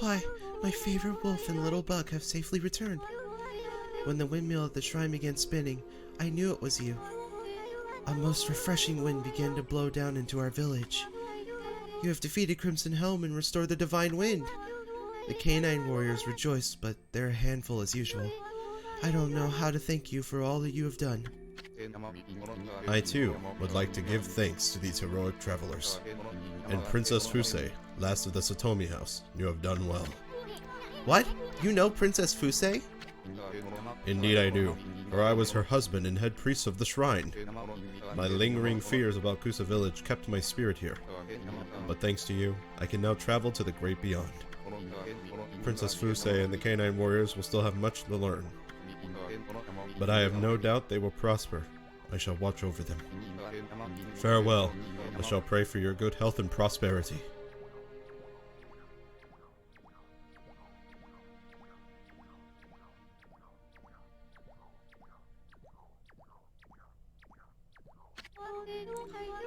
Why, my favorite wolf and little bug have safely returned. When the windmill at the shrine began spinning, I knew it was you. A most refreshing wind began to blow down into our village. You have defeated Crimson Helm and restored the divine wind. The canine warriors rejoiced, but they're a handful as usual. I don't know how to thank you for all that you have done. I too would like to give thanks to these heroic travelers. And Princess Fusei, last of the Satomi house, you have done well. What? You know Princess Fusei? Indeed I do, for I was her husband and head priest of the shrine. My lingering fears about Kusa village kept my spirit here. But thanks to you, I can now travel to the great beyond. Princess Fusei and the canine warriors will still have much to learn. But I have no doubt they will prosper. I shall watch over them. Farewell. I shall pray for your good health and prosperity.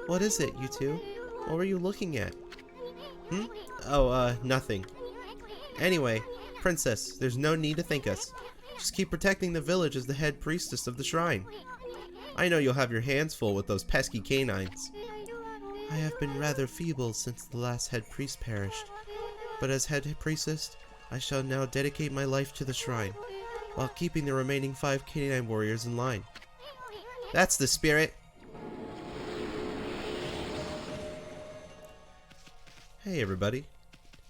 What is it, you two? What were you looking at? Oh, nothing. Anyway, Princess, there's no need to thank us. Just keep protecting the village as the head priestess of the shrine. I know you'll have your hands full with those pesky canines. I have been rather feeble since the last head priest perished, but as head priestess, I shall now dedicate my life to the shrine, while keeping the remaining 5 canine warriors in line. That's the spirit! Hey everybody,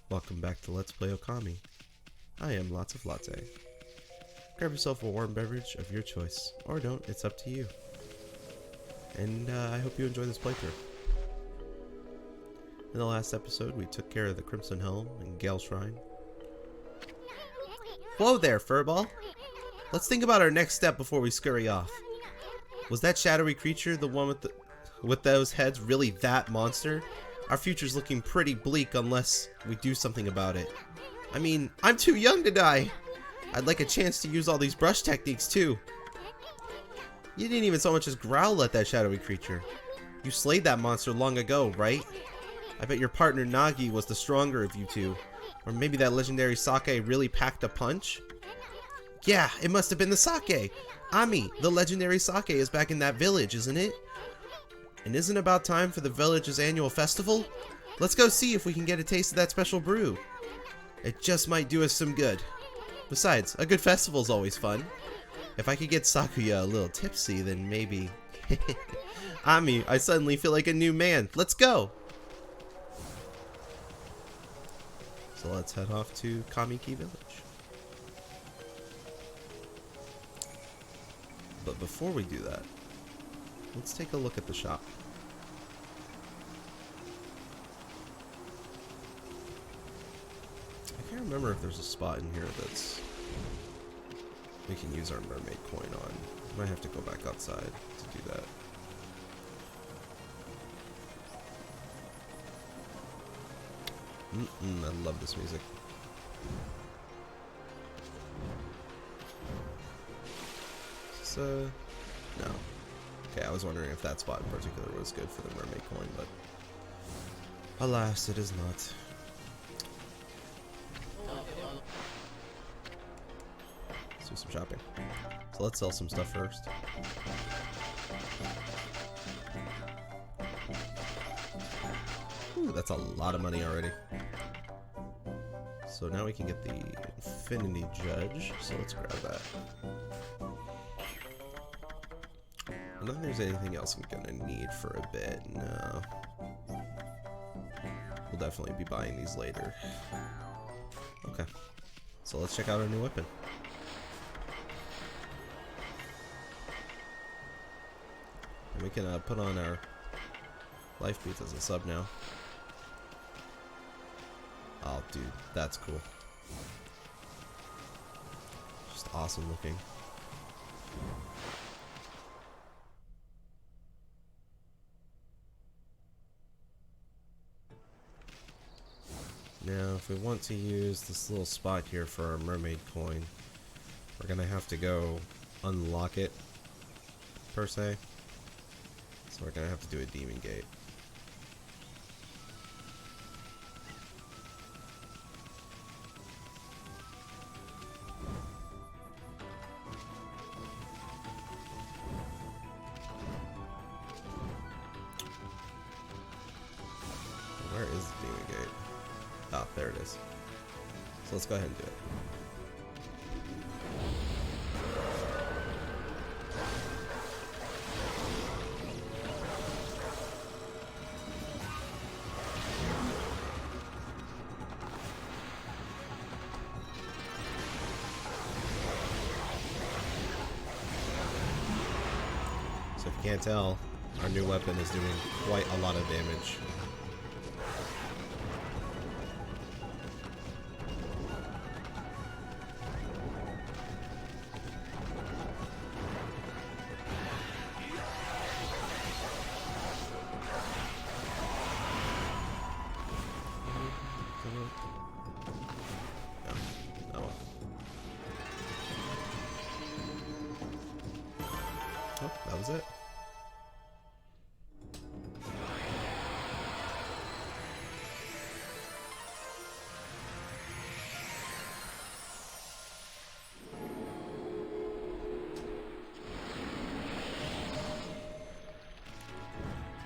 welcome back to Let's Play Okami. I am LotsofLatte. Grab yourself a warm beverage of your choice, or don't, it's up to you. And I hope you enjoy this playthrough. In the last episode, we took care of the Crimson Helm and Gale Shrine. Whoa there, Furball! Let's think about our next step before we scurry off. Was that shadowy creature, the one with those heads, really that monster? Our future's looking pretty bleak unless we do something about it. I mean, I'm too young to die! I'd like a chance to use all these brush techniques too. You didn't even so much as growl at that shadowy creature. You slayed that monster long ago, right? I bet your partner Nagi was the stronger of you two. Or maybe that legendary sake really packed a punch? Yeah, it must have been the sake! Ami, the legendary sake is back in that village, isn't it? And isn't it about time for the village's annual festival? Let's go see if we can get a taste of that special brew. It just might do us some good. Besides, a good festival's always fun. If I could get Sakuya a little tipsy, then maybe... Ami, I suddenly feel like a new man. Let's go! So let's head off to Kamiki Village. But before we do that, let's take a look at the shop. I can't remember if there's a spot in here that's we can use our mermaid coin on. Might have to go back outside to do that. I love this music. So, no. Okay, I was wondering if that spot in particular was good for the mermaid coin, but alas, it is not. Let's do some shopping. So let's sell some stuff first. Ooh, that's a lot of money already. So now we can get the Infinity Judge, so let's grab that. I don't think there's anything else I'm gonna need for a bit, no. We'll definitely be buying these later. Okay, so let's check out our new weapon. And we can put on our life beads as a sub now. Oh, dude, that's cool. Just awesome looking. Now, if we want to use this little spot here for our mermaid coin, we're gonna have to go unlock it, per se. So we're gonna have to do a demon gate. gate? Oh, there it is. So let's go ahead and do it. So if you can't tell, our new weapon is doing quite a lot of damage. Oh, that was it.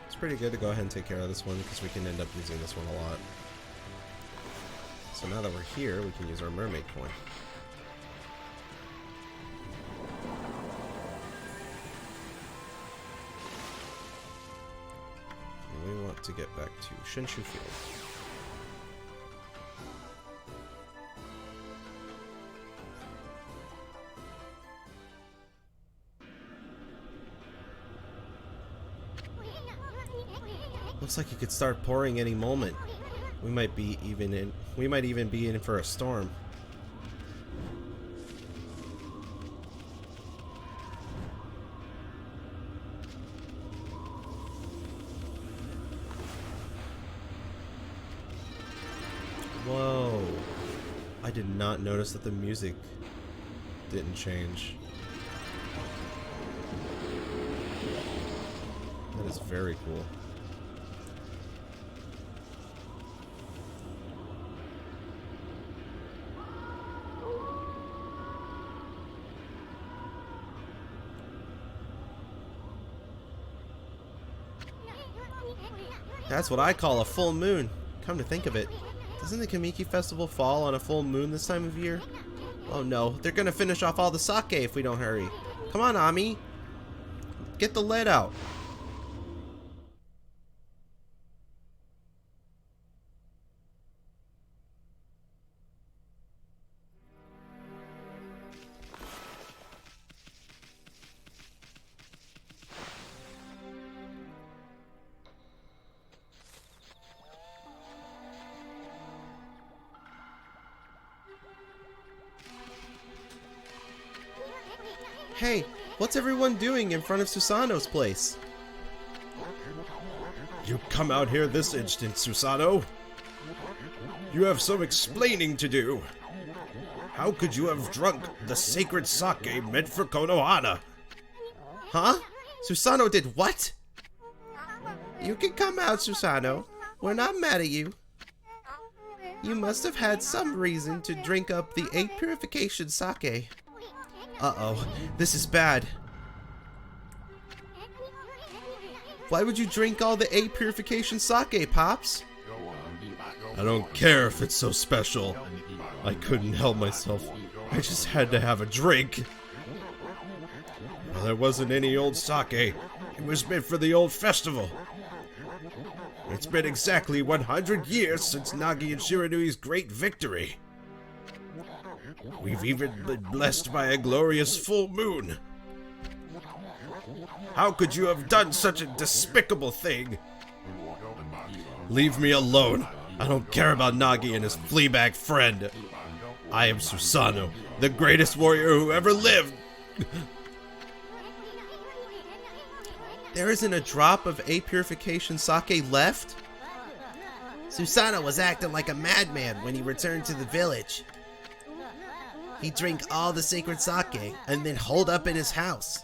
It's pretty good to go ahead and take care of this one because we can end up using this one a lot. So now that we're here, we can use our mermaid coin. And we want to get back to Shinshu Field. Looks like it could start pouring any moment. We might even be in for a storm. Whoa. I did not notice that the music didn't change. That is very cool. That's what I call a full moon. Come to think of it, doesn't the Kamiki Festival fall on a full moon this time of year? Oh no, they're gonna finish off all the sake if we don't hurry. Come on, Ami. Get the lead out. Hey, what's everyone doing in front of Susano's place? You come out here this instant, Susano. You have some explaining to do. How could you have drunk the sacred sake meant for Konohana? Huh? Susano did what? You can come out, Susano. We're not mad at you. You must have had some reason to drink up the 8 purification sake. Uh-oh, this is bad. Why would you drink all the 8 purification sake, Pops? I don't care if it's so special. I couldn't help myself. I just had to have a drink. Well, there wasn't any old sake. It was meant for the old festival. It's been exactly 100 years since Nagi and Shiranui's great victory. We've even been blessed by a glorious full moon. How could you have done such a despicable thing? Leave me alone. I don't care about Nagi and his fleabag friend. I am Susano, the greatest warrior who ever lived. There isn't a drop of 8 purification sake left? Susano was acting like a madman when he returned to the village. He'd drink all the sacred sake and then hold up in his house.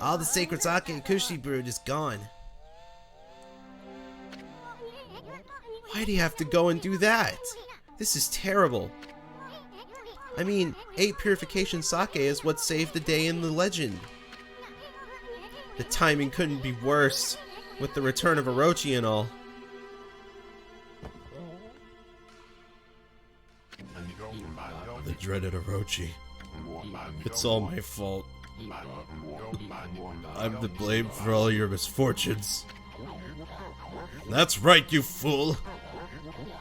All the sacred sake Kushi brewed is gone. Why'd he have to go and do that? This is terrible. I mean, 8 purification sake is what saved the day in the legend. The timing couldn't be worse with the return of Orochi and all. The dreaded Orochi. It's all my fault. I'm to blame for all your misfortunes. That's right, you fool!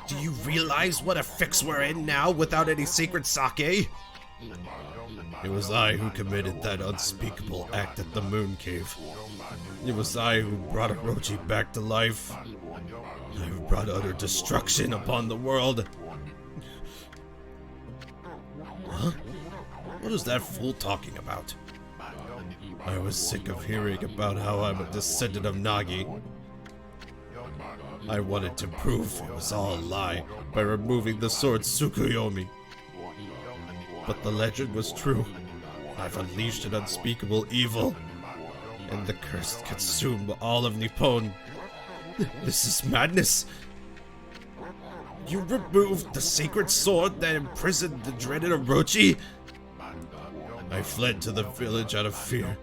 Do you realize what a fix we're in now without any sacred sake? It was I who committed that unspeakable act at the Moon Cave. It was I who brought Orochi back to life. I have brought utter destruction upon the world. Huh? What is that fool talking about? I was sick of hearing about how I'm a descendant of Nagi. I wanted to prove it was all a lie by removing the sword Tsukuyomi. But the legend was true. I've unleashed an unspeakable evil, and the curse consumed all of Nippon. This is madness. You removed the sacred sword that imprisoned the dreaded Orochi? I fled to the village out of fear.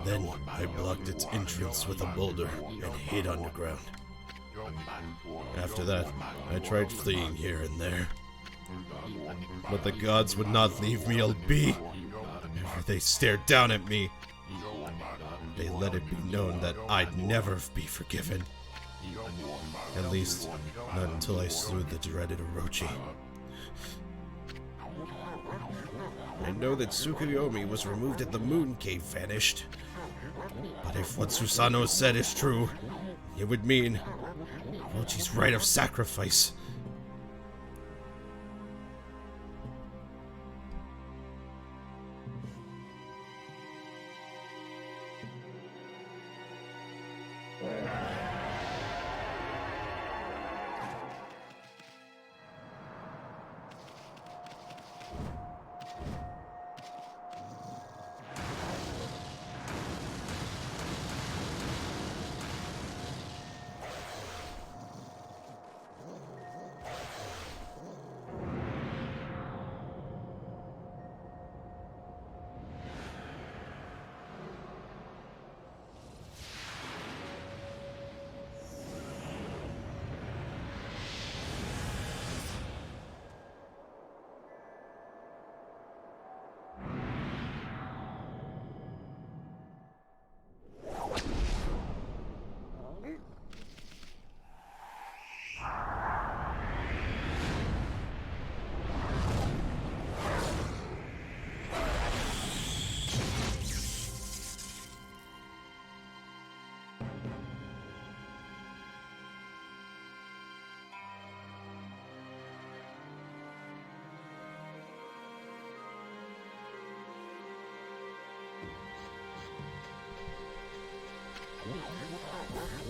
Then I blocked its entrance with a boulder and hid underground. After that, I tried fleeing here and there. But the gods would not leave me be. Whenever they stared down at me, they let it be known that I'd never be forgiven. At least, not until I slew the dreaded Orochi. I know that Tsukuyomi was removed at the Moon Cave vanished. But if what Susano said is true, it would mean Orochi's rite of sacrifice.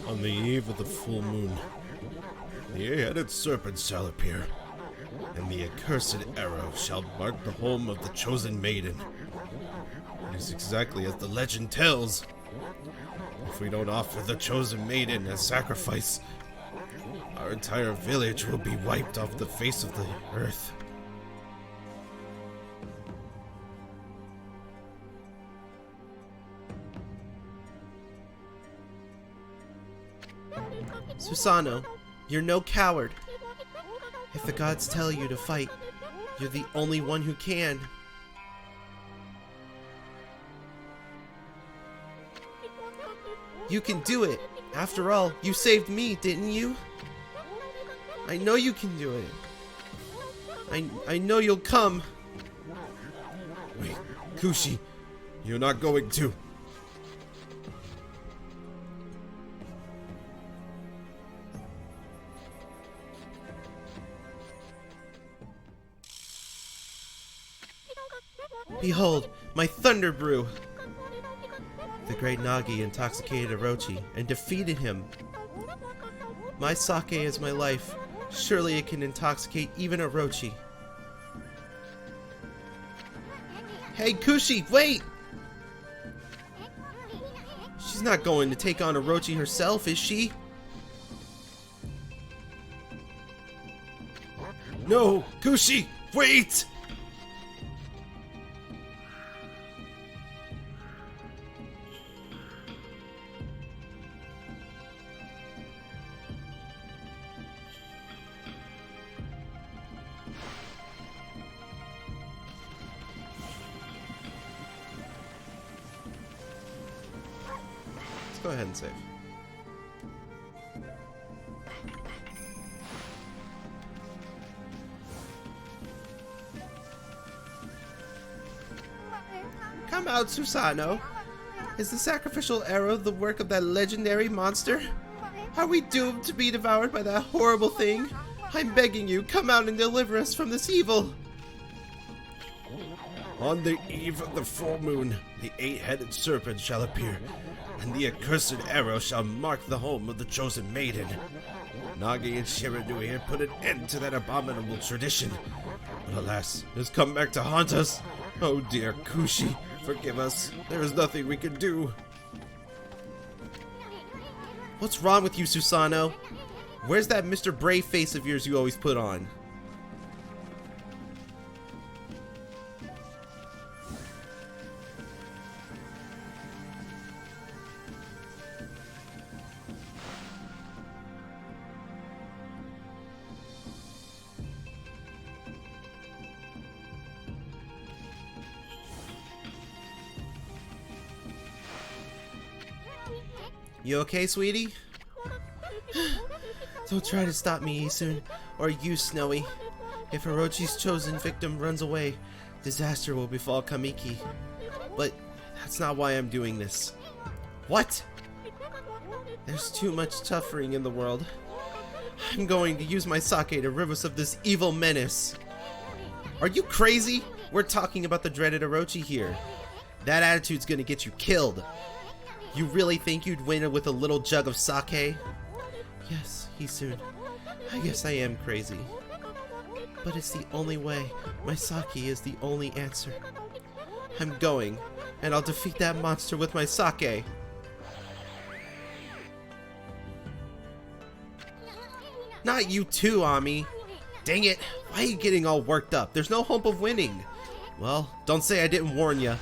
On the eve of the full moon, the eight-headed serpent shall appear, and the accursed arrow shall mark the home of the chosen maiden. It is exactly as the legend tells. If we don't offer the chosen maiden as sacrifice, our entire village will be wiped off the face of the earth. Susano, you're no coward. If the gods tell you to fight, you're the only one who can. You can do it. After all, you saved me, didn't you? I know you can do it. I know you'll come. Wait, Kushi, you're not going to. Behold, my thunder brew! The great Nagi intoxicated Orochi and defeated him. My sake is my life. Surely it can intoxicate even Orochi. Hey, Kushi, wait! She's not going to take on Orochi herself, is she? No, Kushi, wait! go ahead and save. Come out, Susano. Is the sacrificial arrow the work of that legendary monster? Are we doomed to be devoured by that horrible thing? I'm begging you, come out and deliver us from this evil. On the eve of the full moon, the 8-headed serpent shall appear, and the accursed arrow shall mark the home of the chosen maiden. Nagi and Shiranui have put an end to that abominable tradition, but alas, it has come back to haunt us. Oh dear Kushi, forgive us. There is nothing we can do. What's wrong with you, Susano? Where's that Mr. Brave face of yours you always put on? You okay, sweetie? Don't try to stop me, Isun, or you, Snowy. If Orochi's chosen victim runs away, disaster will befall Kamiki. But that's not why I'm doing this. What? There's too much suffering in the world. I'm going to use my sake to rid us of this evil menace. Are you crazy? We're talking about the dreaded Orochi here. That attitude's gonna get you killed. You really think you'd win with a little jug of sake? Yes, Isun. I guess I am crazy. But it's the only way. My sake is the only answer. I'm going, and I'll defeat that monster with my sake. Not you too, Ami. Dang it. Why are you getting all worked up? There's no hope of winning. Well, don't say I didn't warn ya.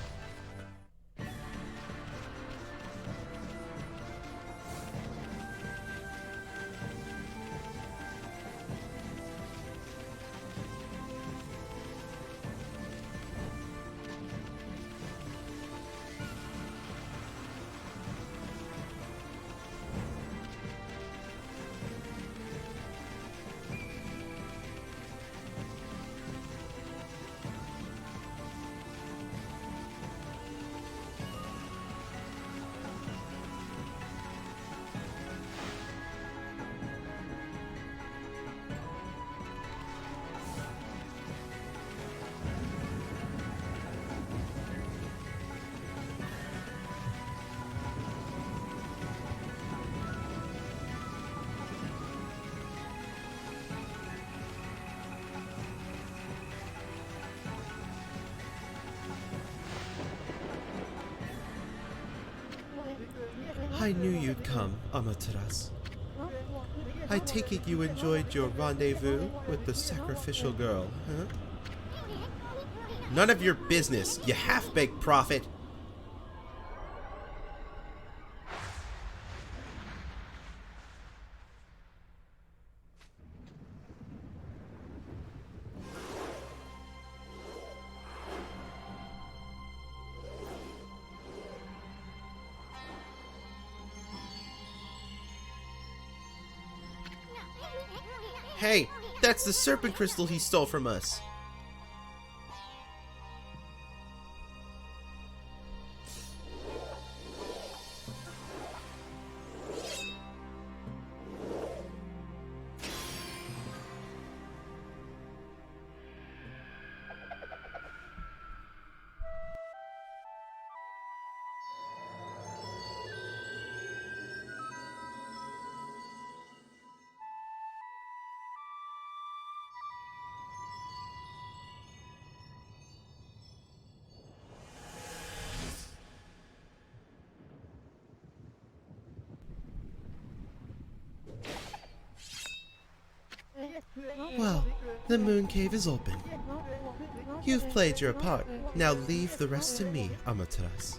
I knew you'd come, Amaterasu. I take it you enjoyed your rendezvous with the sacrificial girl, huh? None of your business, you half-baked prophet. Hey, that's the serpent crystal he stole from us. Well, the moon cave is open. You've played your part. Now leave the rest to me, Amaterasu.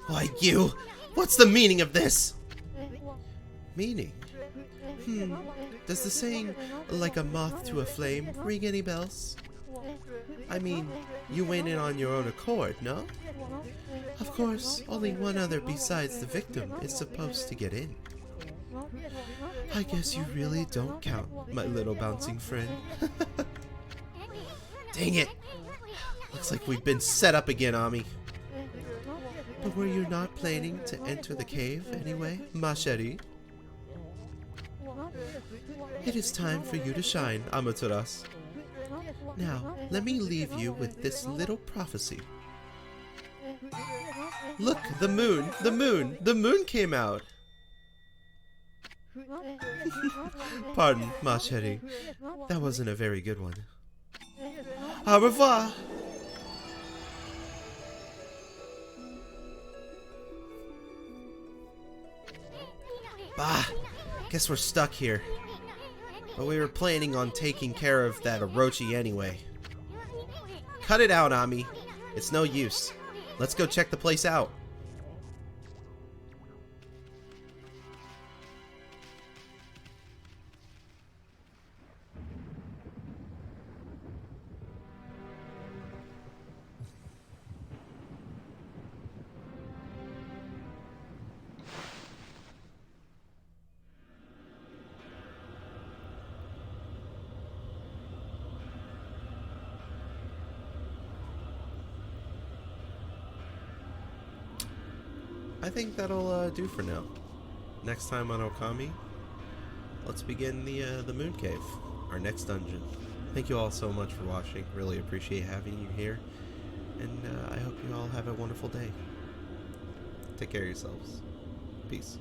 Why, you! What's the meaning of this? Meaning? Does the saying, like a moth to a flame, ring any bells? I mean, you went in on your own accord, no? Of course, only one other besides the victim is supposed to get in. I guess you really don't count, my little bouncing friend. Dang it! Looks like we've been set up again, Ami. But were you not planning to enter the cave anyway, ma chérie? It is time for you to shine, Amaterasu. Now, let me leave you with this little prophecy. Look, the moon! The moon! The moon came out! Pardon, ma chérie. That wasn't a very good one. Au revoir! Bah! Guess we're stuck here. But we were planning on taking care of that Orochi anyway. Cut it out, Ami. It's no use. Let's go check the place out. I think that'll do for now. Next time on Okami, let's begin the Moon Cave, our next dungeon. Thank you all so much for watching. Really appreciate having you here, and I hope you all have a wonderful day. Take care of yourselves. Peace.